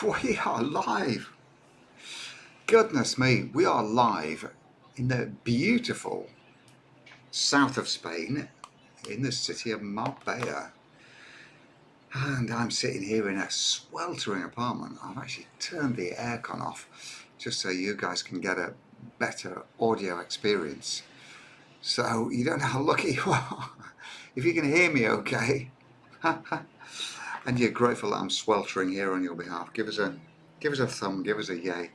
We are live. Goodness me, we are live in the beautiful south of Spain in the city of Marbella. And I'm sitting here in a sweltering apartment. I've actually turned the aircon off just so you guys can get a better audio experience. So you don't know how lucky you are. If you can hear me okay, and you're grateful that I'm sweltering here on your behalf, give us a thumb, give us a yay.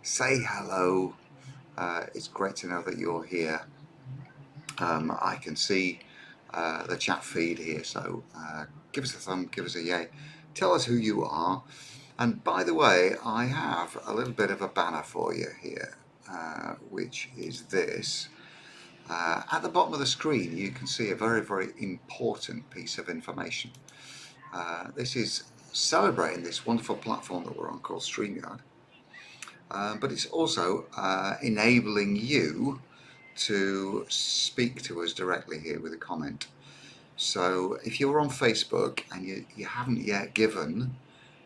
Say hello. It's great to know that you're here. I can see the chat feed here, so give us a thumb, give us a yay. Tell us who you are. And by the way, I have a little bit of a banner for you here, which is this. At the bottom of the screen, you can see a very, very important piece of information. This is celebrating this wonderful platform that we're on called StreamYard. But it's also enabling you to speak to us directly here with a comment. So if you're on Facebook and you haven't yet given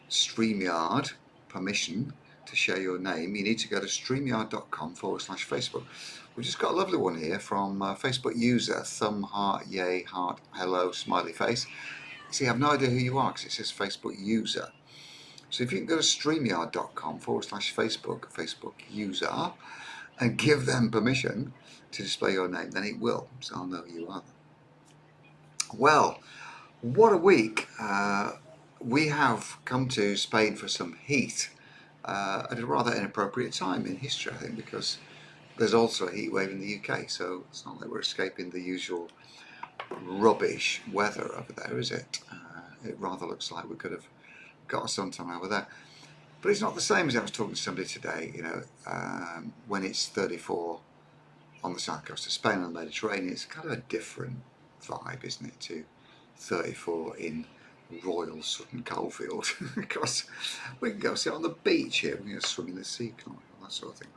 StreamYard permission to share your name, you need to go to streamyard.com/Facebook. We've just got a lovely one here from Facebook user, thumb, heart, yay, heart, hello, smiley face. See, I have no idea who you are because it says Facebook user. So if you can go to streamyard.com/Facebook, Facebook user, and give them permission to display your name, then it will, so I'll know who you are. Well, what a week. We have come to Spain for some heat at a rather inappropriate time in history, I think, because there's also a heat wave in the UK, so it's not like we're escaping the usual rubbish weather over there, is it? It rather looks like we could have got a suntan over there. But it's not the same as I was talking to somebody today, when it's 34 on the south coast of Spain and the Mediterranean. It's kind of a different vibe, isn't it, to 34 in Royal Sutton Coldfield, because we can go sit on the beach here, we can go swim in the sea, can't we, that sort of thing.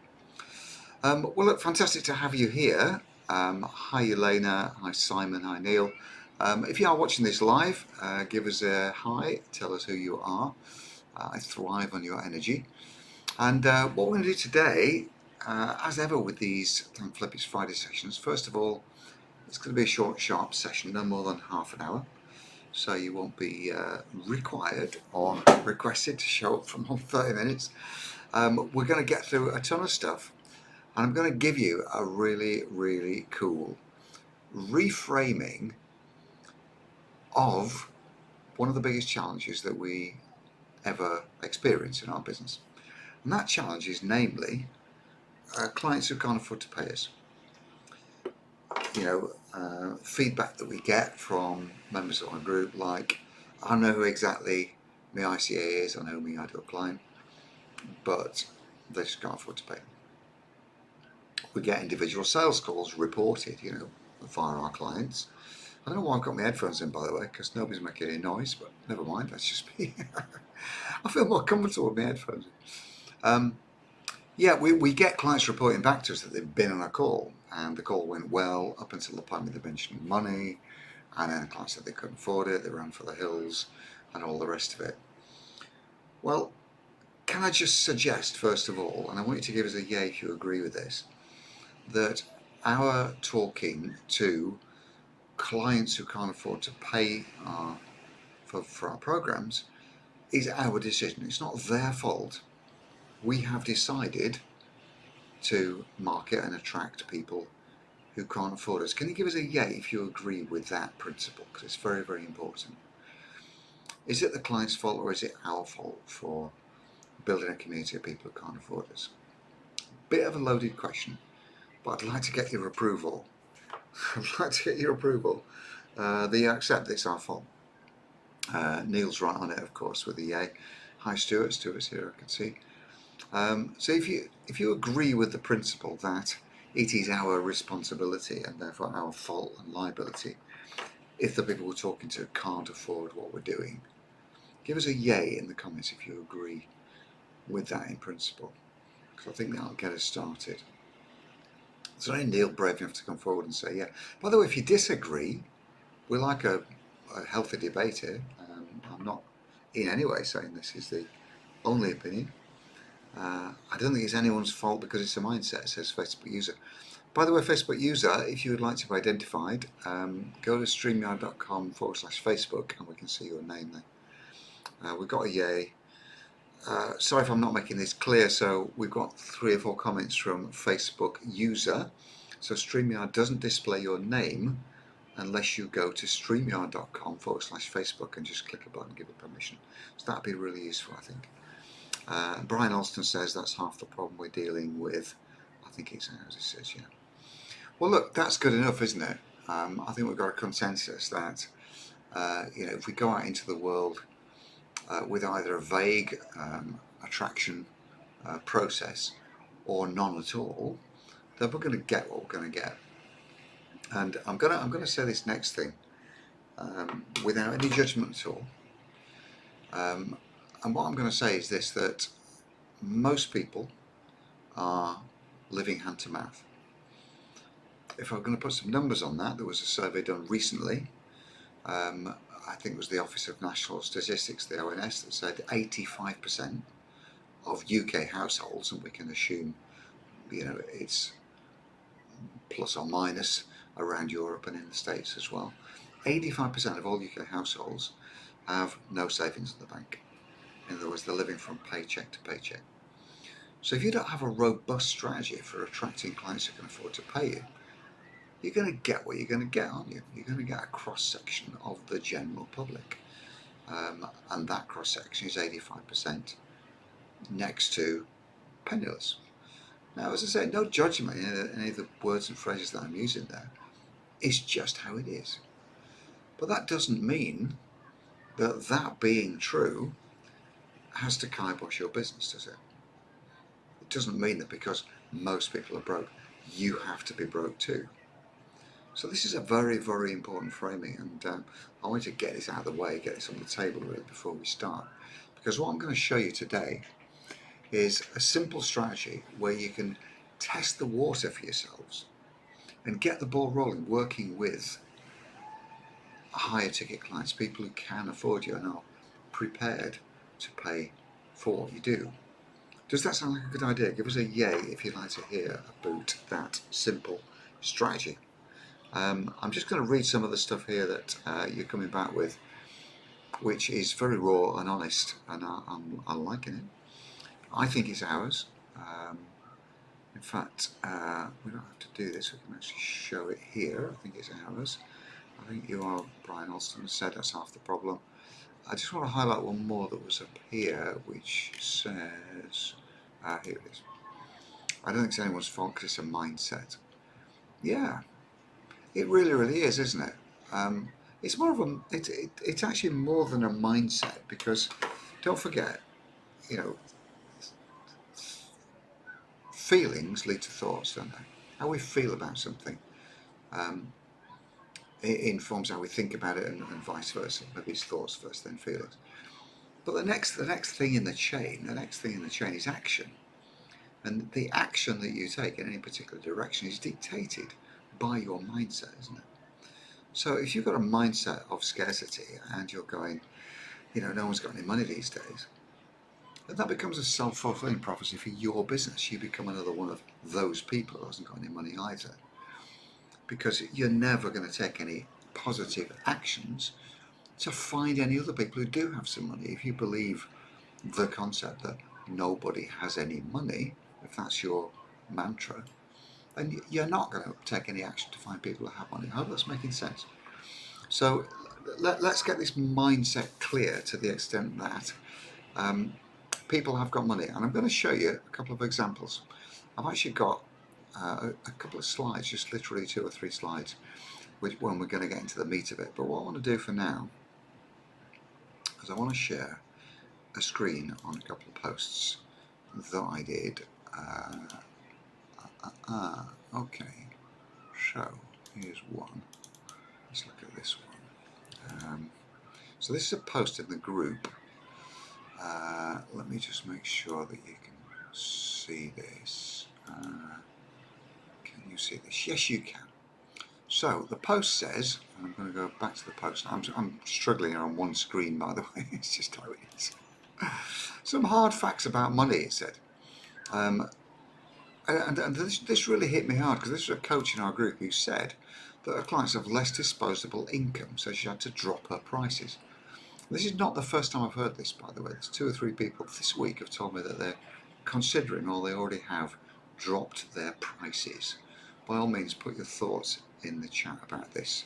Well, look, fantastic to have you here. Hi Elena, hi Simon, hi Neil. If you are watching this live, give us a hi, tell us who you are. I thrive on your energy. And what we're going to do today, as ever with these Thank Flip It's Friday sessions, first of all, it's going to be a short, sharp session, no more than half an hour. So you won't be required or requested to show up for more than 30 minutes. We're going to get through a ton of stuff. And I'm going to give you a really, really cool reframing of one of the biggest challenges that we ever experience in our business. And that challenge is namely clients who can't afford to pay us. Feedback that we get from members of our group, like, I know who exactly my ICA is, I know my ideal client, but they just can't afford to pay. We get individual sales calls reported, via our clients. I don't know why I've got my headphones in, by the way, because nobody's making any noise, but never mind, that's just me. I feel more comfortable with my headphones in. We get clients reporting back to us that they've been on a call, and the call went well up until the point where they mentioned money, and then the client said they couldn't afford it, they ran for the hills, and all the rest of it. Well, can I just suggest, first of all, and I want you to give us a yay if you agree with this, that our talking to clients who can't afford to pay for our programs is our decision. It's not their fault. We have decided to market and attract people who can't afford us. Can you give us a yay if you agree with that principle? Because it's very, very important. Is it the client's fault or is it our fault for building a community of people who can't afford us? Bit of a loaded question, but I'd like to get your approval. I'd like to get your approval that you accept that it's our fault. Neil's right on it, of course, with the yay. Hi Stuart, Stuart's here, I can see. So if you agree with the principle that it is our responsibility and therefore our fault and liability if the people we're talking to can't afford what we're doing, give us a yay in the comments if you agree with that in principle, because I think that'll get us started. So only Neil brave enough to come forward and say yeah. By the way, if you disagree, we like a healthy debate here. I'm not in any way saying this is the only opinion. I don't think it's anyone's fault because it's a mindset, says Facebook user. By the way, Facebook user, if you would like to be identified, go to streamyard.com/Facebook and we can see your name there. We've got a yay. Sorry if I'm not making this clear. So we've got 3 or 4 comments from Facebook user. So StreamYard doesn't display your name unless you go to streamyard.com/Facebook and just click a button and give it permission. So that'd be really useful, I think. Brian Alston says that's half the problem we're dealing with. I think it's as it says, yeah. Well, look, that's good enough, isn't it? I think we've got a consensus that if we go out into the world with either a vague attraction process or none at all, then we're going to get what we're going to get. And I'm going to say this next thing without any judgment at all. And what I'm going to say is this, that most people are living hand to mouth. If I'm going to put some numbers on that, there was a survey done recently. I think it was the Office of National Statistics, the ONS, that said 85% of UK households, and we can assume, it's plus or minus around Europe and in the States as well. 85% of all UK households have no savings in the bank. In other words, they're living from paycheck to paycheck. So if you don't have a robust strategy for attracting clients who can afford to pay you, you're going to get what you're going to get, aren't you? You're going to get a cross-section of the general public. And that cross-section is 85% next to penniless. Now, as I say, no judgment in any of the words and phrases that I'm using there. It's just how it is. But that doesn't mean that being true has to kibosh your business, does it? It doesn't mean that because most people are broke, you have to be broke too. So this is a very, very important framing, and I want to get this out of the way, get this on the table really before we start. Because what I'm going to show you today is a simple strategy where you can test the water for yourselves and get the ball rolling, working with higher ticket clients, people who can afford you and are prepared to pay for what you do. Does that sound like a good idea? Give us a yay if you'd like to hear about that simple strategy. I'm just going to read some of the stuff here that you're coming back with, which is very raw and honest, and I'm liking it. I think it's ours. In fact, we don't have to do this, we can actually show it here. I think it's ours. I think you are, Brian Alston said that's half the problem. I just want to highlight one more that was up here, which says, here it is. I don't think it's anyone's fault because it's a mindset. Yeah, it really, really is, isn't it? It's more of a, it's actually more than a mindset, because don't forget, feelings lead to thoughts, don't they? How we feel about something it informs how we think about it, and vice versa. Maybe it's thoughts first, then feelings. But the next thing in the chain, is action. And the action that you take in any particular direction is dictated by your mindset, isn't it? So if you've got a mindset of scarcity and you're going, no one's got any money these days, then that becomes a self-fulfilling prophecy for your business. You become another one of those people who hasn't got any money either. Because you're never going to take any positive actions to find any other people who do have some money. If you believe the concept that nobody has any money, if that's your mantra, then you're not going to take any action to find people who have money. I hope that's making sense. So let's get this mindset clear to the extent that people have got money. And I'm going to show you a couple of examples. I've actually got a couple of slides, just literally 2 or 3 slides, when we're going to get into the meat of it. But what I want to do for now is I want to share a screen on a couple of posts that I did. Okay, so here's one. Let's look at this one. So this is a post in the group. Let me just make sure that you can see this. Can you see this? Yes, you can. So the post says, and I'm going to go back to the post. I'm struggling on one screen, by the way. It's just how it is. Some hard facts about money, it said. And this really hit me hard, because this was a coach in our group who said that her clients have less disposable income, so she had to drop her prices. This is not the first time I've heard this, by the way. There's 2 or 3 people this week have told me that they're considering, or they already have, dropped their prices. By all means, put your thoughts in the chat about this.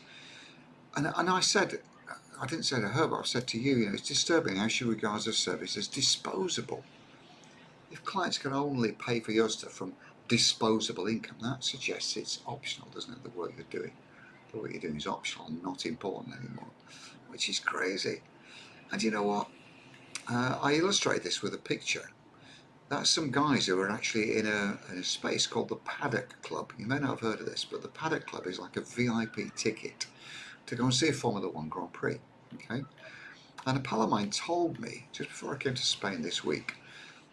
And I said, I didn't say to her, but I've said to you, it's disturbing how she regards her service as disposable. If clients can only pay for your stuff from disposable income, that suggests it's optional, doesn't it? The work you're doing. The work you're doing is optional and not important anymore, which is crazy. And you know what? I illustrated this with a picture. That's some guys who are actually in a space called the Paddock Club. You may not have heard of this, but the Paddock Club is like a VIP ticket to go and see a Formula One Grand Prix. Okay? And a pal of mine told me, just before I came to Spain this week,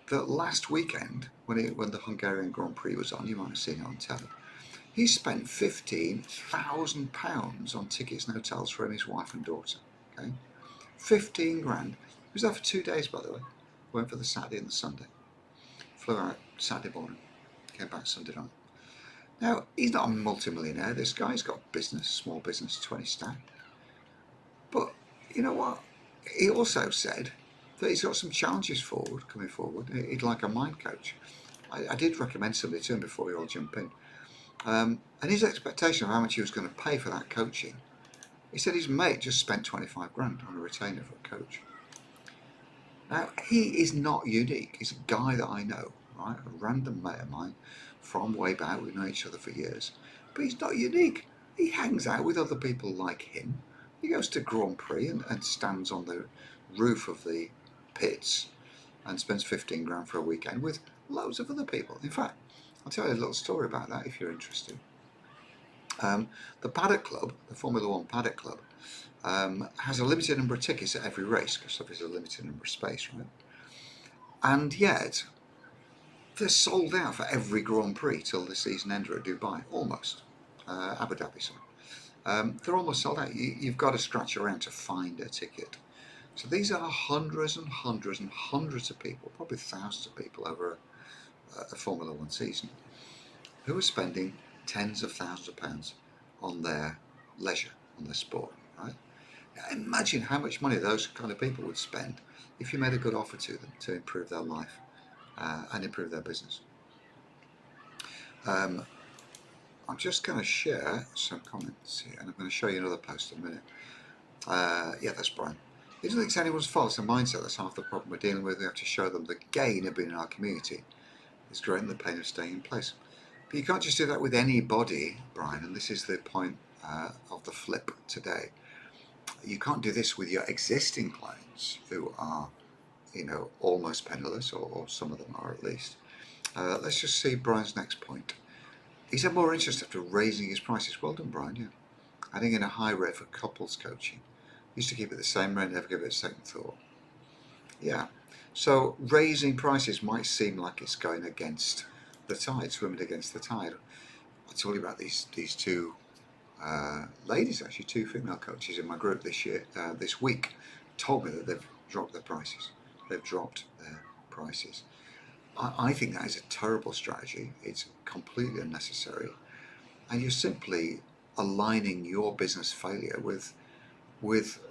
that last weekend, when the Hungarian Grand Prix was on, you might have seen it on telly, he spent £15,000 on tickets and hotels for him, his wife and daughter. Okay? 15 grand. He was there for 2 days, by the way. Went for the Saturday and the Sunday. Flew out Saturday morning, came back Sunday night. Now, he's not a multimillionaire, this guy. He's got business, small business, 20 staff. But you know what? He also said that he's got some challenges coming forward. He'd like a mind coach. I did recommend somebody to him before we all jump in. And his expectation of how much he was going to pay for that coaching, he said his mate just spent 25 grand on a retainer for a coach. Now, he is not unique. He's a guy that I know, right? A random mate of mine from way back. We've known each other for years. But he's not unique. He hangs out with other people like him. He goes to Grand Prix and stands on the roof of the pits and spends 15 grand for a weekend with loads of other people. In fact, I'll tell you a little story about that if you're interested. The Paddock Club, the Formula One Paddock Club, has a limited number of tickets at every race, because there's a limited number of space, right? And yet, they're sold out for every Grand Prix till the season ender at Dubai, almost. Abu Dhabi, sorry. They're almost sold out. You've got to scratch around to find a ticket. So these are hundreds and hundreds and hundreds of people, probably thousands of people over a Formula One season, who are spending tens of thousands of pounds on their leisure, on their sport, right? Now imagine how much money those kind of people would spend if you made a good offer to them to improve their life and improve their business. I'm just going to share some comments here, and I'm going to show you another post in a minute. Yeah, that's Brian. He doesn't think it's anyone's fault. It's a mindset. That's half the problem we're dealing with. We have to show them the gain of being in our community is greater than the pain of staying in place. But you can't just do that with anybody, Brian, and this is the point of the flip today. You can't do this with your existing clients who are, almost penniless, or some of them are at least. Let's just see Brian's next point. He's had more interest after raising his prices. Well done, Brian, yeah. Adding in a high rate for couples coaching. Used to keep it the same rate, never give it a second thought. Yeah. So raising prices might seem like it's going against the tide, swimming against the tide. I told you about these two ladies, actually, 2 female coaches in my group this week, told me that they've dropped their prices. They've dropped their prices. I think that is a terrible strategy. It's completely unnecessary, and you're simply aligning your business failure with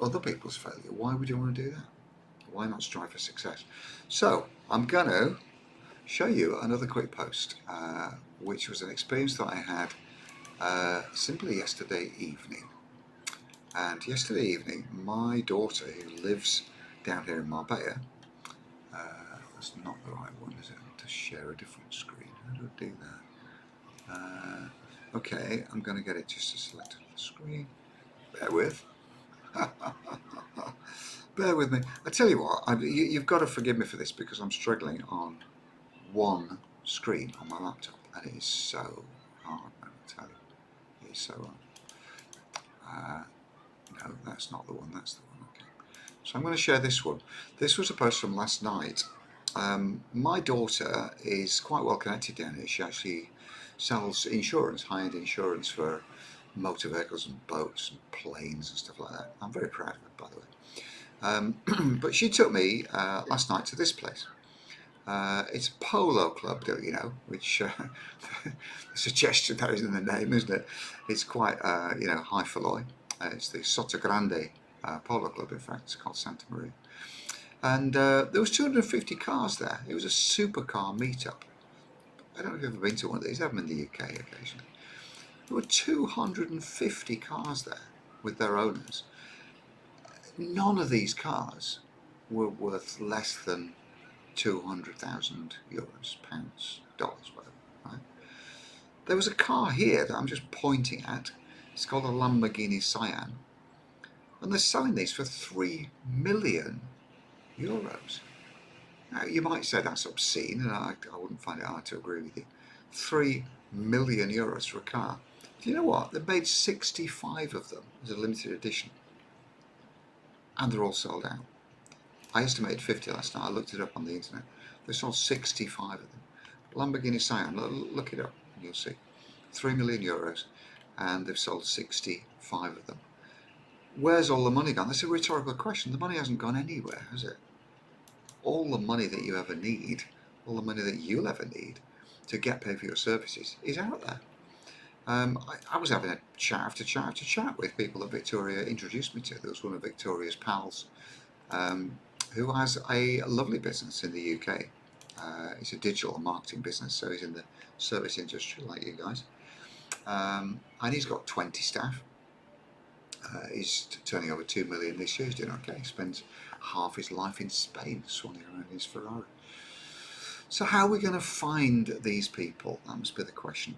other people's failure. Why would you want to do that? Why not strive for success? So I'm going to show you another quick post, which was an experience that I had simply yesterday evening. And yesterday evening, my daughter, who lives down here in Marbella, that's not the right one, is it? To share a different screen. How do I do that? Okay, I'm going to get it just to select the screen. Bear with. Bear with me. I tell you what, you've got to forgive me for this, because I'm struggling on one screen on my laptop, and it is so hard, I tell you. It is so hard. No, that's not the one, that's the one. Okay. So I'm going to share this one. This was a post from last night. My daughter is quite well connected down here. She actually sells insurance, high-end insurance for motor vehicles and boats and planes and stuff like that. I'm very proud of her, by the way. But she took me last night to this place. It's a polo club, you know, which the suggestion there is in the name, isn't it? It's quite, you know, highfalutin. It's the Soto Grande polo club, in fact. It's called Santa Maria. And there was 250 cars there. It was a supercar meetup. I don't know if you've ever been to one of these. I have them in the UK occasionally. There were 250 cars there with their owners. None of these cars were worth less than 200,000 euros, pounds, dollars, whatever, right? There was a car here that I'm just pointing at. It's called a Lamborghini Cyan. And they're selling these for 3 million euros. Now, you might say that's obscene, and I wouldn't find it hard to agree with you. 3 million euros for a car. Do you know what? They made 65 of them as a limited edition. And they're all sold out. I estimated 50 last night. I looked it up on the internet. They sold 65 of them. Lamborghini Cyan, look it up and you'll see. 3 million euros, and they've sold 65 of them. Where's all the money gone? That's a rhetorical question. The money hasn't gone anywhere, has it? All the money that you ever need, all the money that you'll ever need to get paid for your services is out there. I was having a chat after chat after chat with people that Victoria introduced me to. There was one of Victoria's pals who has a lovely business in the UK. It's a digital marketing business, so he's in the service industry like you guys. And he's got 20 staff. He's turning over 2 million this year. He's doing okay. He spends half his life in Spain swanning around his Ferrari. So how are we going to find these people? That must be the question.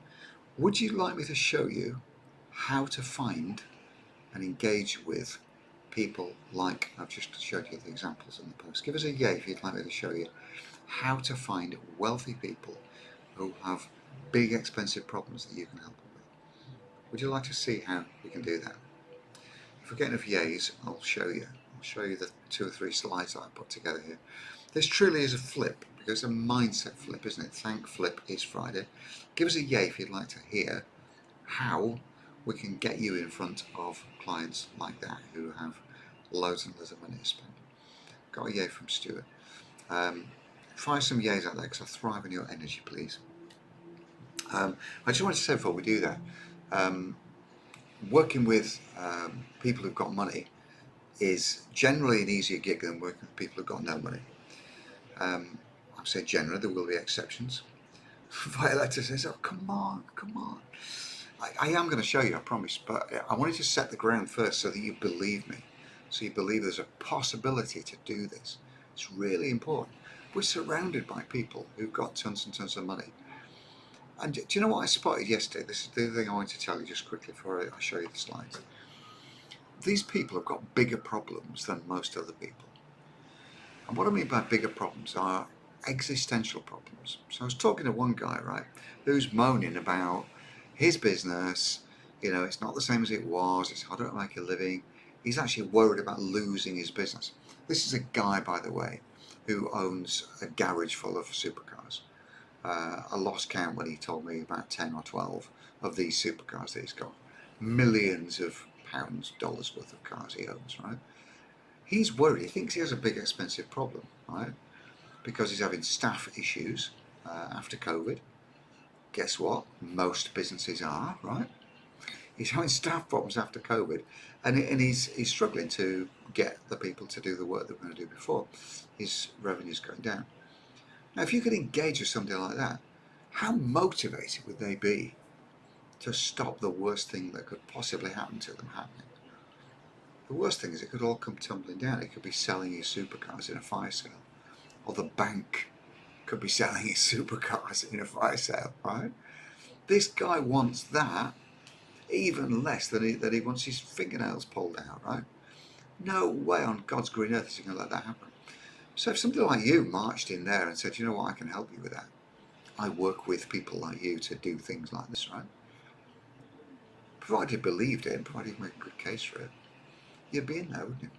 Would you like me to show you how to find and engage with people like I've just showed you the examples in the post? Give us a yay if you'd like me to show you how to find wealthy people who have big expensive problems that you can help them with. Would you like to see how we can do that? If we get enough yays, I'll show you. I'll show you the 2 or 3 slides that I put together here. This truly is a flip, because it's a mindset flip, isn't it? Thank Flip is Friday. Give us a yay if you'd like to hear how we can get you in front of clients like that who have loads and loads of money to spend. Got a yay from Stuart. Try some yays out there, because I thrive on your energy, please. I just wanted to say before we do that, working with people who've got money is generally an easier gig than working with people who've got no money. I say generally, there will be exceptions. Violetta says, oh, come on. I am going to show you, I promise, but I wanted to set the ground first so that you believe me. So you believe there's a possibility to do this. It's really important. We're surrounded by people who've got tons and tons of money. And do you know what I spotted yesterday? This is the other thing I want to tell you just quickly before I show you the slides. These people have got bigger problems than most other people. And what I mean by bigger problems are existential problems. So I was talking to one guy, right, who's moaning about his business. You know, it's not the same as it was. It's harder to make a living. He's actually worried about losing his business. This is a guy, by the way, who owns a garage full of supercars. I lost count when he told me about 10 or 12 of these supercars that he's got. Millions of pounds, dollars worth of cars he owns, right? He's worried. He thinks he has a big expensive problem, right? Because he's having staff issues after COVID. Guess what? Most businesses are, right? He's having staff problems after COVID, and he's struggling to get the people to do the work they were going to do before. His revenue's going down. Now, if you could engage with somebody like that, how motivated would they be to stop the worst thing that could possibly happen to them happening? The worst thing is it could all come tumbling down. It could be selling his supercars in a fire sale, or the bank could be selling his supercars in a fire sale, right? This guy wants that even less than he wants his fingernails pulled out, right? No way on God's green earth is he going to let that happen. So if somebody like you marched in there and said, you know what, I can help you with that. I work with people like you to do things like this, right? Provided you believed it and provided you make a good case for it, you'd be in there, wouldn't you?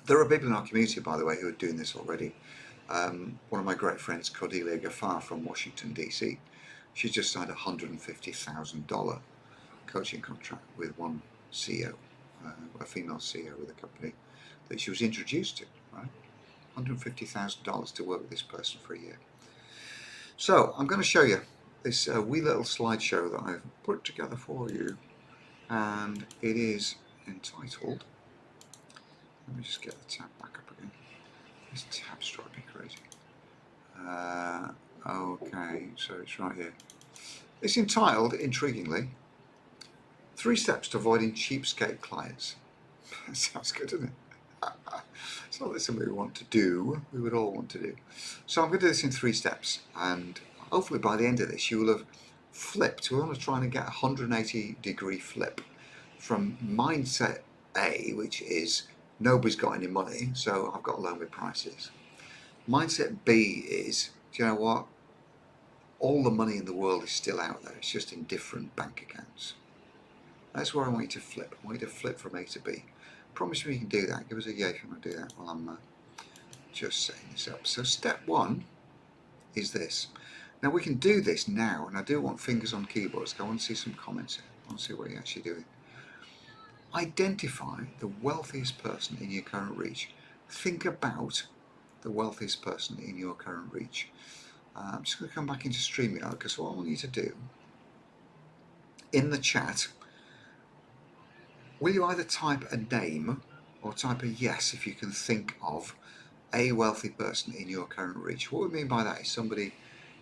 There are people in our community, by the way, who are doing this already. One of my great friends, Cordelia Gaffar from Washington, DC, she's just signed a $150,000 coaching contract with one CEO, a female CEO with a company that she was introduced to, right? $150,000 to work with this person for a year. So I'm going to show you this wee little slideshow that I've put together for you, and it is entitled, let me just get the tab back up again. This tab's driving me crazy. Okay, so it's right here. It's entitled, intriguingly, 3 Steps to Avoiding Cheapskate Clients. That sounds good, doesn't it? It's not something we want to do, we would all want to do. So I'm going to do this in 3 steps, and hopefully by the end of this you will have flipped. We're going to try and get a 180-degree flip from mindset A, which is nobody's got any money, so I've got to lower my prices. Mindset B is, do you know what? All the money in the world is still out there, it's just in different bank accounts. That's where I want you to flip. I want you to flip from A to B. Promise me you can do that. Give us a yay if you want to do that while I'm just setting this up. So step 1 is this. Now we can do this now, and I do want fingers on keyboards. I want to see some comments here. I want to see what you're actually doing. Identify the wealthiest person in your current reach. Think about the wealthiest person in your current reach. I'm just going to come back into StreamYard, because what I want you to do in the chat, will you either type a name or type a yes if you can think of a wealthy person in your current reach? What we mean by that is somebody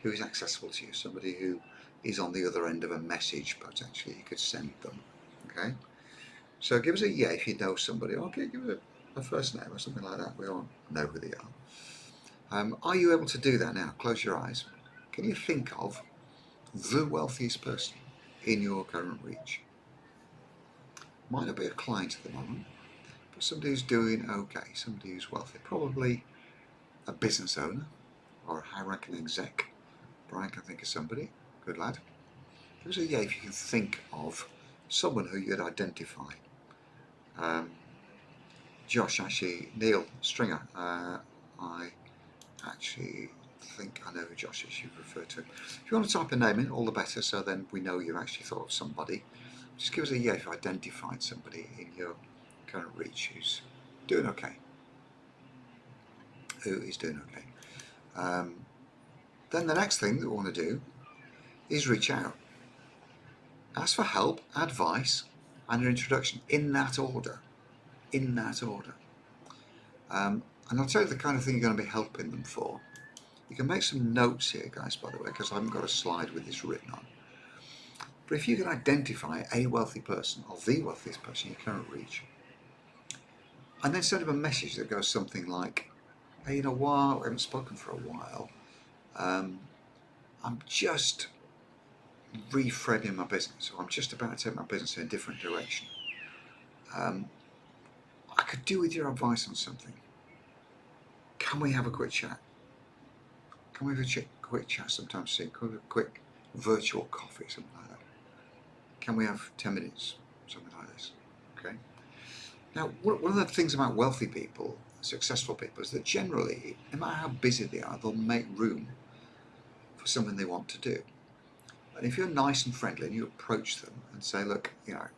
who is accessible to you, somebody who is on the other end of a message potentially you could send them. Okay, so give us a yeah if you know somebody. Okay, give us a first name or something like that. We all know who they are. Are you able to do that now? Close your eyes. Can you think of the wealthiest person in your current reach? Might not be a client at the moment, but somebody who's doing okay, somebody who's wealthy, probably a business owner or a high-ranking exec. Brian can think of somebody. Good lad. Give us a yeah if you can think of someone who you'd identify. Josh, actually, Neil Stringer, I actually think I know who Josh is you refer to. If you want to type a name in, all the better, so then we know you've actually thought of somebody. Just give us a yeah if you identified somebody in your current reach who's doing okay. Who is doing okay. Then the next thing that we want to do is reach out. Ask for help, advice, and an introduction in that order. In that order. And I'll tell you the kind of thing you're going to be helping them for. You can make some notes here, guys, by the way, because I haven't got a slide with this written on. But if you can identify a wealthy person or the wealthiest person in your current reach, and then send them a message that goes something like, hey, you know what, we haven't spoken for a while. I'm just reframing my business, or I'm just about to take my business in a different direction. I could do with your advice on something. Can we have a quick chat? Can we have a quick chat sometime soon? Can we have a quick virtual coffee, something like that? Can we have 10 minutes, something like this? Okay. Now, one of the things about wealthy people, successful people, is that generally, no matter how busy they are, they'll make room for something they want to do. And if you're nice and friendly and you approach them and say, look, you know, I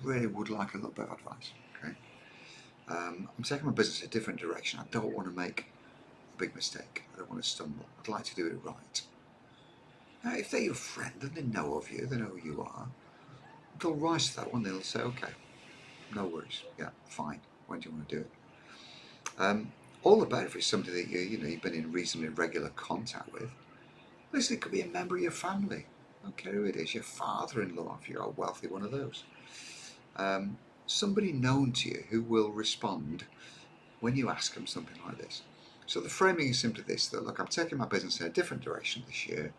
really would like a little bit of advice. Okay. I'm taking my business in a different direction. I don't want to make a big mistake. I don't want to stumble. I'd like to do it right. Now, if they're your friend and they know of you, they know who you are, they'll rise to that one. They'll say, okay, no worries. Yeah, fine. When do you want to do it? All the better if it's somebody that you've been in reasonably regular contact with. Listen, it could be a member of your family. I don't care who it is. Your father-in-law, if you're a wealthy one of those. Somebody known to you who will respond when you ask them something like this. So the framing is simply this, that look, I'm taking my business in a different direction this year.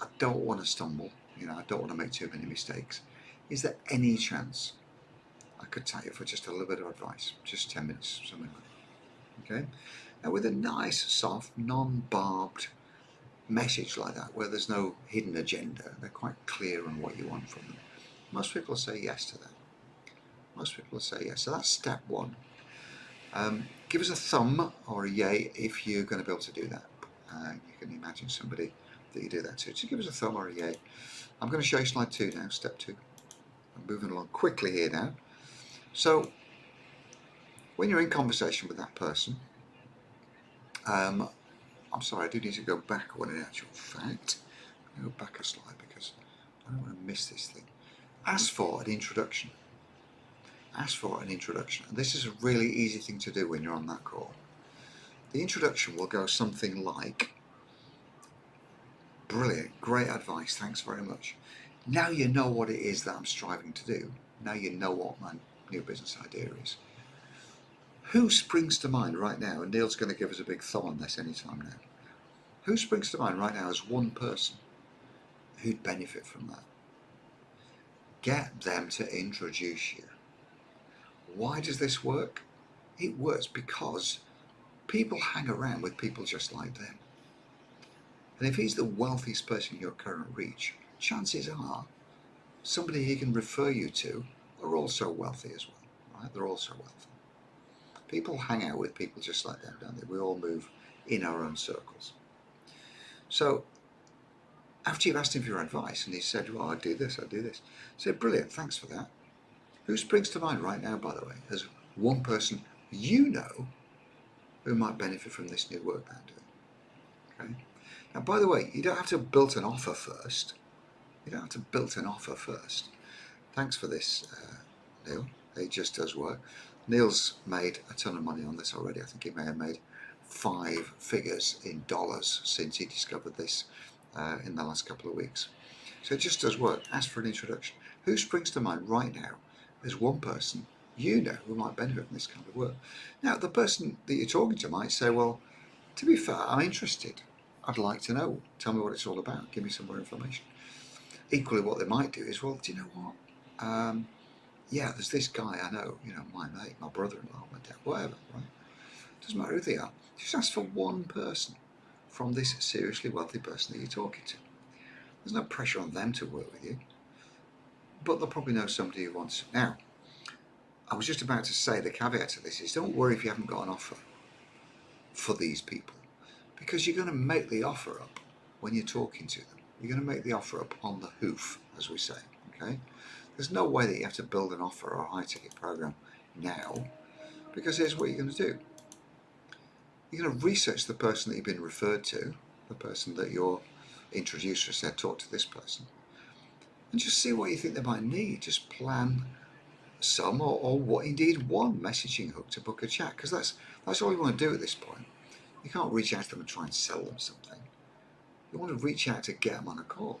I don't want to stumble, I don't want to make too many mistakes. Is there any chance I could take you for just a little bit of advice, just 10 minutes, something like that? Okay? Now with a nice, soft, non-barbed message like that, where there's no hidden agenda, they're quite clear on what you want from them. Most people will say yes to that. Most people will say yes. So that's step 1. Give us a thumb or a yay if you're going to be able to do that. You can imagine somebody that you do that to. So give us a thumb or a yay. I'm going to show you slide 2 now, step 2. I'm moving along quickly here now. So when you're in conversation with that person, I'm sorry, I do need to go back one in actual fact. I'll go back a slide because I don't want to miss this thing. Ask for an introduction. Ask for an introduction. And this is a really easy thing to do when you're on that call. The introduction will go something like, brilliant, great advice, thanks very much. Now you know what it is that I'm striving to do. Now you know what my new business idea is. Who springs to mind right now, and Neil's going to give us a big thumb on this anytime now. Who springs to mind right now as one person who'd benefit from that? Get them to introduce you. Why does this work? It works because people hang around with people just like them. And if he's the wealthiest person in your current reach, chances are somebody he can refer you to are also wealthy as well, right? They're also wealthy. People hang out with people just like them, don't they? We all move in our own circles. So after you've asked him for your advice and he said, well, I do this, say, brilliant, thanks for that. Who springs to mind right now, by the way, as one person you know who might benefit from this new work that I'm doing? Okay. Now, by the way, you don't have to build an offer first. You don't have to build an offer first. Thanks for this, Neil. It just does work. Neil's made a ton of money on this already. I think he may have made 5 figures in dollars since he discovered this in the last couple of weeks. So it just does work. Ask for an introduction. Who springs to mind right now as one person you know who might benefit from this kind of work? Now, the person that you're talking to might say, well, to be fair, I'm interested. I'd like to know. Tell me what it's all about. Give me some more information. Equally, what they might do is, well, do you know what? Yeah, there's this guy I know, my mate, my brother-in-law, my dad, whatever, right? Doesn't matter who they are. Just ask for one person from this seriously wealthy person that you're talking to. There's no pressure on them to work with you, but they'll probably know somebody who wants. Now, I was just about to say the caveat to this is don't worry if you haven't got an offer for these people, because you're going to make the offer up when you're talking to them. You're going to make the offer up on the hoof, as we say, okay? There's no way that you have to build an offer or a high-ticket program now, because here's what you're going to do. You're going to research the person that you've been referred to, the person that your introducer said, talk to this person, and just see what you think they might need. Just plan some or what indeed one messaging hook to book a chat, because that's all you want to do at this point. You can't reach out to them and try and sell them something. You want to reach out to get them on a call.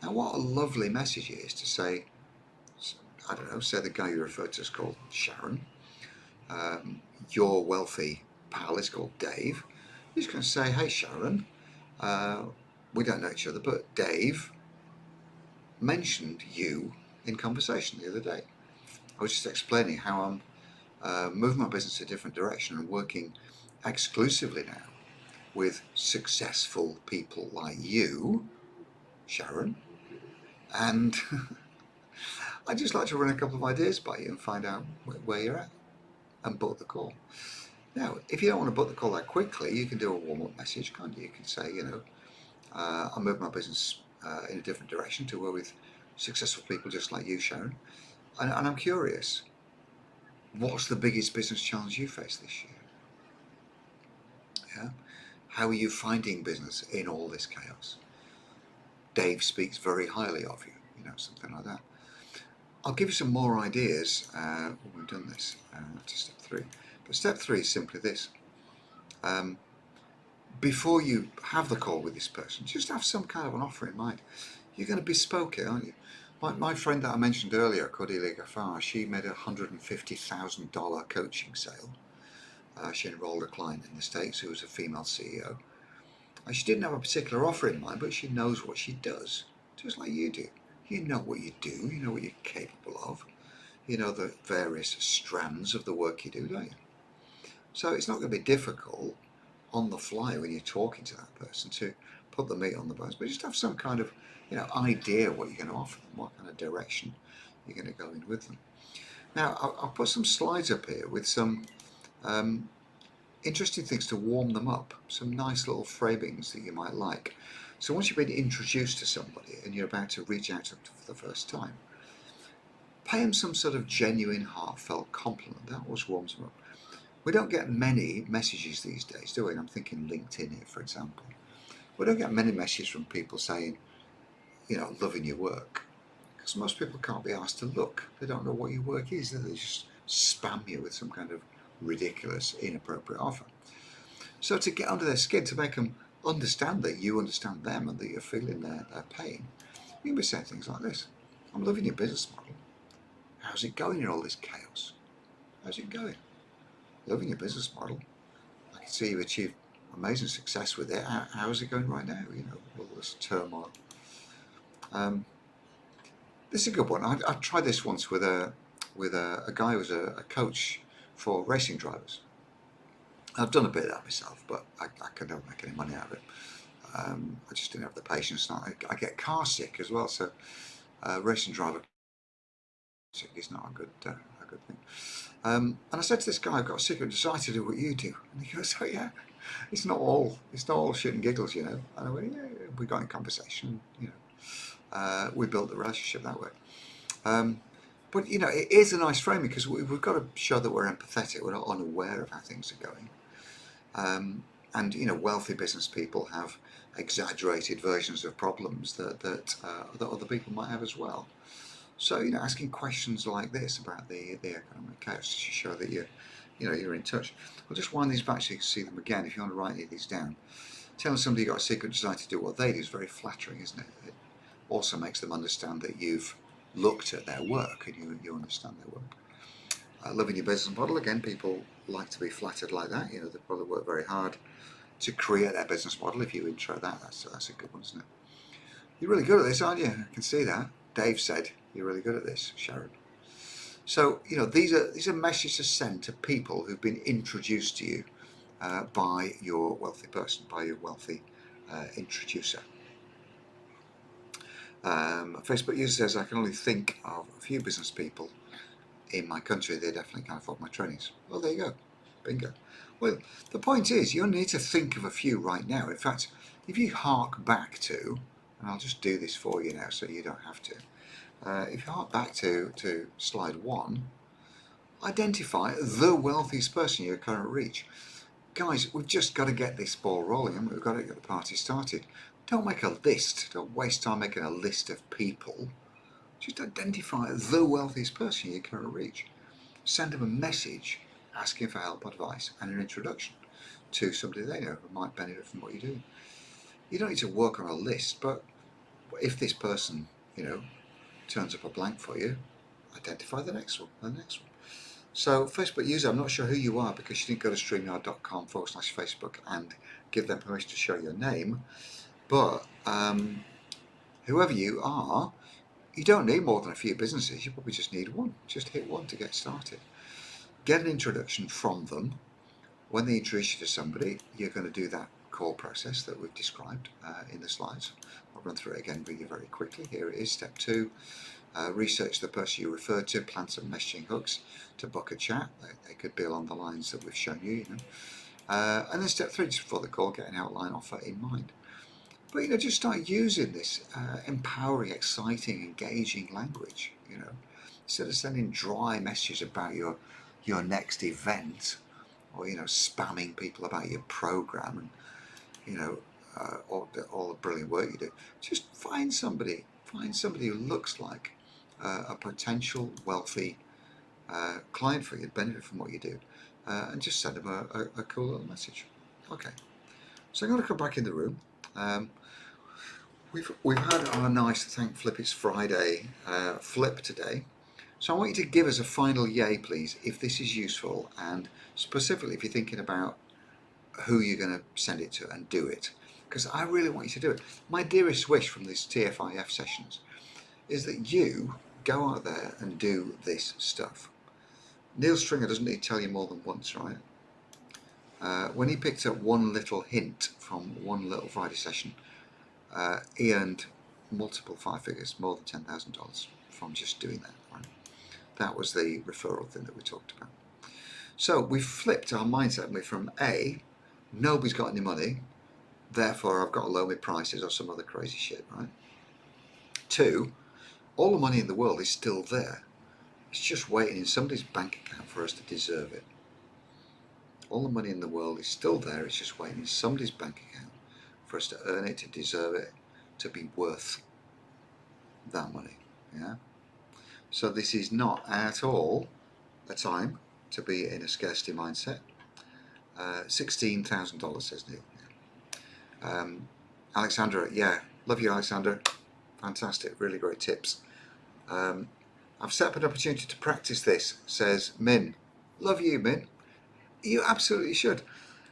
Now, what a lovely message it is to say, I don't know, say the guy you referred to is called Sharon. Your wealthy pal is called Dave. You're just going to say, hey Sharon, we don't know each other, but Dave mentioned you in conversation the other day. I was just explaining how I'm moving my business in a different direction and working exclusively now with successful people like you, Sharon, and I'd just like to run a couple of ideas by you and find out where you're at and book the call. Now, if you don't want to book the call that quickly, you can do a warm-up message, can't you? You can say, I'm moving my business in a different direction to work with successful people just like you, Sharon, and I'm curious, what's the biggest business challenge you face this year? Yeah? How are you finding business in all this chaos? Dave speaks very highly of you, something like that. I'll give you some more ideas when we've done this to step 3. But step 3 is simply this. Before you have the call with this person, just have some kind of an offer in mind. You're going to bespoke it, aren't you? My friend that I mentioned earlier, Cordelia Gaffar, she made a $150,000 coaching sale. She enrolled a client in the States who was a female CEO. She didn't have a particular offer in mind, but she knows what she does, just like you do. You know what you do, you know what you're capable of, you know the various strands of the work you do, don't you? So it's not going to be difficult on the fly when you're talking to that person to put the meat on the bones, but just have some kind of idea what you're going to offer them, what kind of direction you're going to go in with them. Now, I'll put some slides up here with some interesting things to warm them up, some nice little framings that you might like. So once you've been introduced to somebody and you're about to reach out to them for the first time, Pay them some sort of genuine, heartfelt compliment. That always warms them up. We don't get many messages these days, do we? And I'm thinking LinkedIn here, for example. We don't get many messages from people saying, you know, loving your work. Because most people can't be asked to look. They don't know what your work is. They just spam you with some kind of ridiculous, inappropriate offer. So to get under their skin, to make them understand that you understand them and that you're feeling their pain, you can be saying things like this. I'm loving your business model. How's it going in all this chaos? How's it going? Loving your business model. I can see you've achieved amazing success with it. How is it going right now? You know, all this turmoil. This is a good one. I tried this once with a guy who was a coach for racing drivers. I've done a bit of that myself, but I don't make any money out of it. I just didn't have the patience. I get car sick as well, so racing driver sick is not a good thing. And I said to this guy, I've got a secret desire to do what you do. And he goes, oh yeah, it's not all shit and giggles, you know. And I went, yeah, we got in conversation, you know. We built the relationship that way. But you know, it is a nice framing because we've got to show that we're empathetic. We're not unaware of how things are going. And you know, wealthy business people have exaggerated versions of problems that other people might have as well. So you know, asking questions like this about the economic chaos to show that you're in touch. I'll just wind these back so you can see them again. If you want to write any of these down, telling somebody you've got a secret desire to do what they do is very flattering, isn't it? It also makes them understand that you've looked at their work and you understand their work. Loving your business model, again, people like to be flattered like that. You know, they probably work very hard to create their business model. If you intro that, that's a good one, isn't it? You're really good at this, aren't you? I can see that. Dave said you're really good at this, Sharon. So you know, these are messages sent to people who've been introduced to you by your wealthy person, by your wealthy introducer. Facebook user says, I can only think of a few business people in my country. They definitely can't afford my trainings. Well, there you go. Bingo. Well, the point is, you only need to think of a few right now. In fact, if you hark back to, and I'll just do this for you now so you don't have to. If you hark back to slide 1, identify the wealthiest person in your current reach. Guys, we've just got to get this ball rolling and we've got to get the party started. Don't make a list. Don't waste time making a list of people. Just identify the wealthiest person in your current reach. Send them a message asking for help, advice, and an introduction to somebody they know who might benefit from what you do. You don't need to work on a list, but if this person, you know, turns up a blank for you, identify the next one, and the next one. So, Facebook user, I'm not sure who you are because you didn't go to streamyard.com/Facebook and give them permission to show your name, but whoever you are, you don't need more than a few businesses. You probably just need one. Just hit one to get started. Get an introduction from them. When they introduce you to somebody, you're going to do that call process that we've described in the slides. I'll run through it again with you very quickly. Here it is, step 2. Research the person you referred to, plant some messaging hooks to book a chat. They could be along the lines that we've shown you, and then step 3, just before the call, get an outline offer in mind. But you know, just start using this empowering, exciting, engaging language. You know, instead of sending dry messages about your next event, or you know, spamming people about your program, and you know, all the brilliant work you do. Just find somebody who looks like a potential wealthy client for you, benefit from what you do, and just send them a cool little message. Okay, so I'm going to come back in the room. We've had our nice Thank Flip It's Friday flip today, so I want you to give us a final yay please if this is useful, and specifically if you're thinking about who you're going to send it to and do it, because I really want you to do it. My dearest wish from these TFIF sessions is that you go out there and do this stuff. Neil Stringer doesn't need to tell you more than once, right? When he picked up one little hint from one little Friday session, he earned multiple 5 figures, more than $10,000 from just doing that. Right? That was the referral thing that we talked about. So we flipped our mindset. We're from A, nobody's got any money, therefore I've got to lower my prices or some other crazy shit, right? 2, all the money in the world is still there. It's just waiting in somebody's bank account for us to deserve it. All the money in the world is still there, it's just waiting in somebody's bank account for us to earn it, to deserve it, to be worth that money. Yeah. So this is not at all a time to be in a scarcity mindset. $16,000, says Neil. Alexandra, yeah, love you, Alexandra. Fantastic, really great tips. I've set up an opportunity to practice this, says Min. Love you, Min. You absolutely should.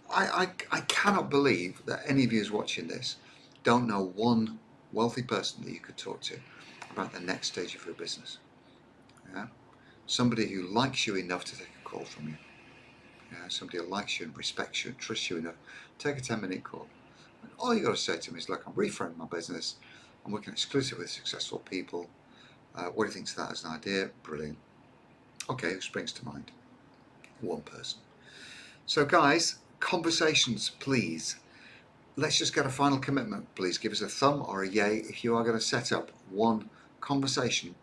I cannot believe that any of you who's watching this don't know one wealthy person that you could talk to about the next stage of your business. Yeah? Somebody who likes you enough to take a call from you. Yeah? Somebody who likes you and respects you and trusts you enough. Take a 10-minute call. And all you got to say to me is, look, I'm reframing my business. I'm working exclusively with successful people. What do you think to that as an idea? Brilliant. Okay, who springs to mind? One person. So guys, conversations, please. Let's just get a final commitment, please. Give us a thumb or a yay if you are going to set up one conversation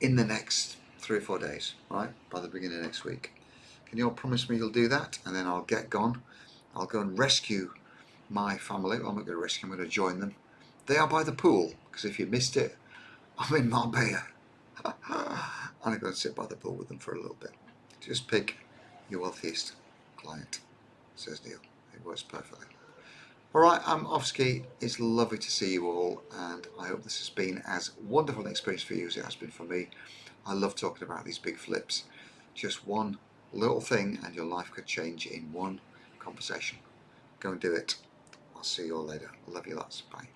in the next 3 or 4 days, right? By the beginning of next week. Can you all promise me you'll do that? And then I'll get gone. I'll go and rescue my family. Well, I'm not going to rescue them, I'm going to join them. They are by the pool, because if you missed it, I'm in Marbella. And I'm going to sit by the pool with them for a little bit. Just pick your wealthiest client, says Neil. It works perfectly. Alright, I'm off ski. It's lovely to see you all, and I hope this has been as wonderful an experience for you as it has been for me. I love talking about these big flips. Just one little thing and your life could change in one conversation. Go and do it. I'll see you all later. Love you lots. Bye.